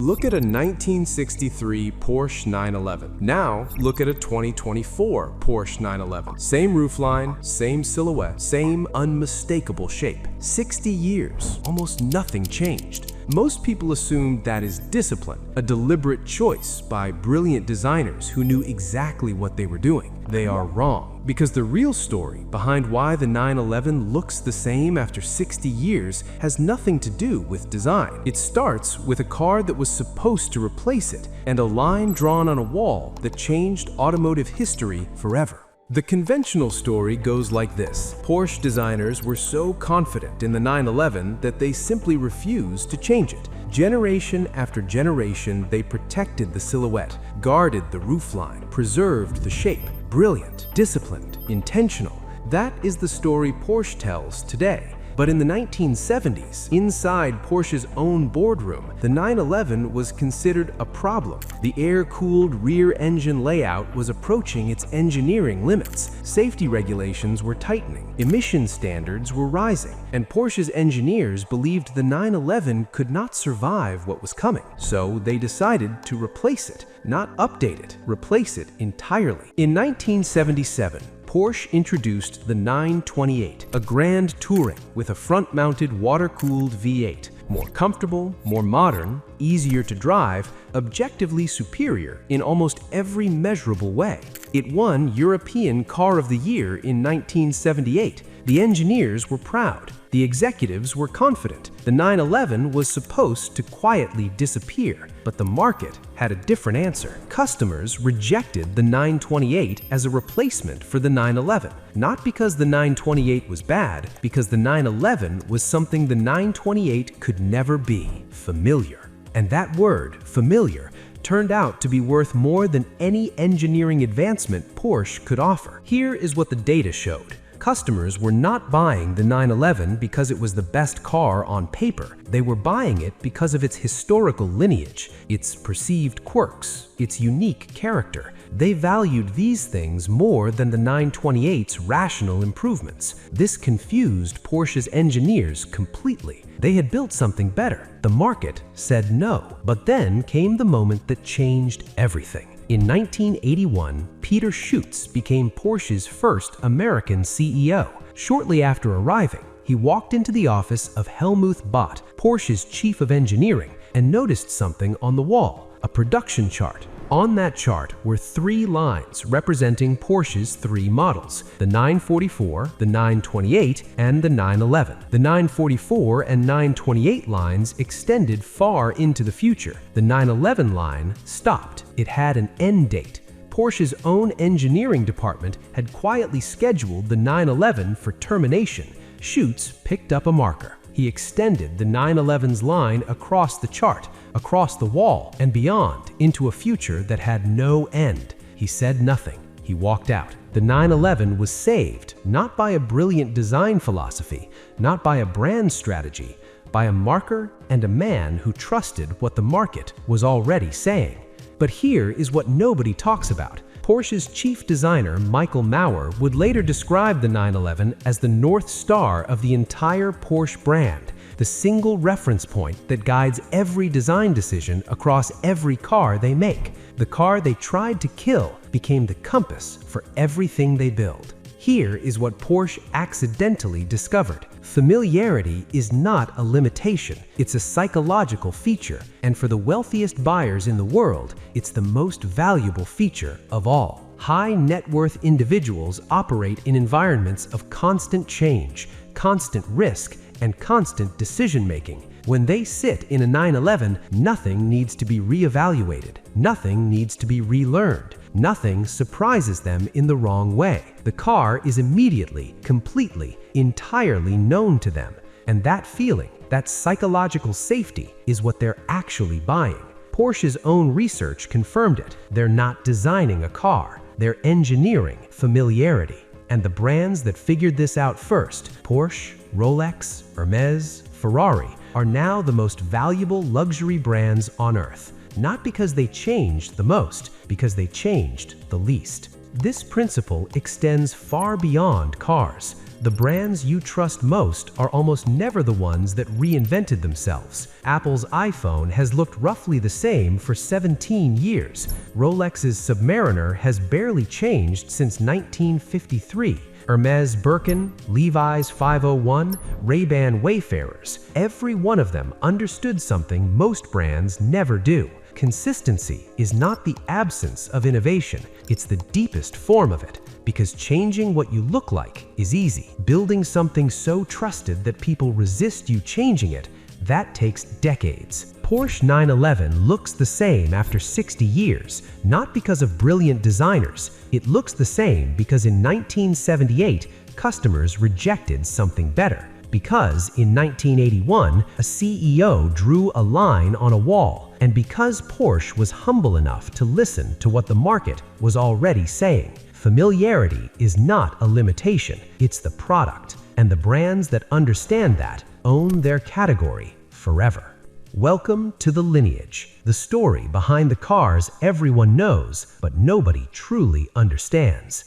Look at a 1963 Porsche 911. Now, look at a 2024 Porsche 911. Same roofline, same silhouette, same unmistakable shape. 60 years, almost nothing changed. Most people assume that is discipline, a deliberate choice by brilliant designers who knew exactly what they were doing. They are wrong, because the real story behind why the 911 looks the same after 60 years has nothing to do with design. It starts with a car that was supposed to replace it, and a line drawn on a wall that changed automotive history forever. The conventional story goes like this. Porsche designers were so confident in the 911 that they simply refused to change it. Generation after generation, they protected the silhouette, guarded the roofline, preserved the shape. Brilliant, disciplined, intentional. That is the story Porsche tells today. But in the 1970s, inside Porsche's own boardroom, the 911 was considered a problem. The air-cooled rear engine layout was approaching its engineering limits. Safety regulations were tightening. Emission standards were rising. And Porsche's engineers believed the 911 could not survive what was coming. So they decided to replace it, not update it, replace it entirely. In 1977, Porsche introduced the 928, a grand touring with a front-mounted water-cooled V8. More comfortable, more modern, easier to drive, objectively superior in almost every measurable way. It won European Car of the Year in 1978. The engineers were proud. The executives were confident. The 911 was supposed to quietly disappear, but the market had a different answer. Customers rejected the 928 as a replacement for the 911, not because the 928 was bad, because the 911 was something the 928 could never be: familiar. And that word, familiar, turned out to be worth more than any engineering advancement Porsche could offer. Here is what the data showed. Customers were not buying the 911 because it was the best car on paper. They were buying it because of its historical lineage, its perceived quirks, its unique character. They valued these things more than the 928's rational improvements. This confused Porsche's engineers completely. They had built something better. The market said no. But then came the moment that changed everything. In 1981, Peter Schutz became Porsche's first American CEO. Shortly after arriving, he walked into the office of Helmuth Bott, Porsche's chief of engineering, and noticed something on the wall: a production chart. On that chart were 3 lines representing Porsche's 3 models: the 944, the 928, and the 911. The 944 and 928 lines extended far into the future. The 911 line stopped. It had an end date. Porsche's own engineering department had quietly scheduled the 911 for termination. Schutz picked up a marker. He extended the 911's line across the chart, across the wall, and beyond into a future that had no end. He said nothing. He walked out. The 911 was saved, not by a brilliant design philosophy, not by a brand strategy, by a marker and a man who trusted what the market was already saying. But here is what nobody talks about. Porsche's chief designer, Michael Maurer, would later describe the 911 as the North Star of the entire Porsche brand, the single reference point that guides every design decision across every car they make. The car they tried to kill became the compass for everything they build. Here is what Porsche accidentally discovered. Familiarity is not a limitation, it's a psychological feature, and for the wealthiest buyers in the world, it's the most valuable feature of all. High net worth individuals operate in environments of constant change, constant risk, and constant decision-making. When they sit in a 911, nothing needs to be reevaluated, nothing needs to be relearned. Nothing surprises them in the wrong way. The car is immediately, completely, entirely known to them. And that feeling, that psychological safety, is what they're actually buying. Porsche's own research confirmed it. They're not designing a car, they're engineering familiarity. And the brands that figured this out first, Porsche, Rolex, Hermes, Ferrari, are now the most valuable luxury brands on earth. Not because they changed the most, because they changed the least. This principle extends far beyond cars. The brands you trust most are almost never the ones that reinvented themselves. Apple's iPhone has looked roughly the same for 17 years. Rolex's Submariner has barely changed since 1953. Hermes Birkin, Levi's 501, Ray-Ban Wayfarers, every one of them understood something most brands never do. Consistency is not the absence of innovation, it's the deepest form of it. Because changing what you look like is easy. Building something so trusted that people resist you changing it, that takes decades. Porsche 911 looks the same after 60 years, not because of brilliant designers. It looks the same because in 1978, customers rejected something better. Because in 1981, a CEO drew a line on a wall, and because Porsche was humble enough to listen to what the market was already saying. Familiarity is not a limitation, it's the product, and the brands that understand that own their category forever. Welcome to the lineage, the story behind the cars everyone knows, but nobody truly understands.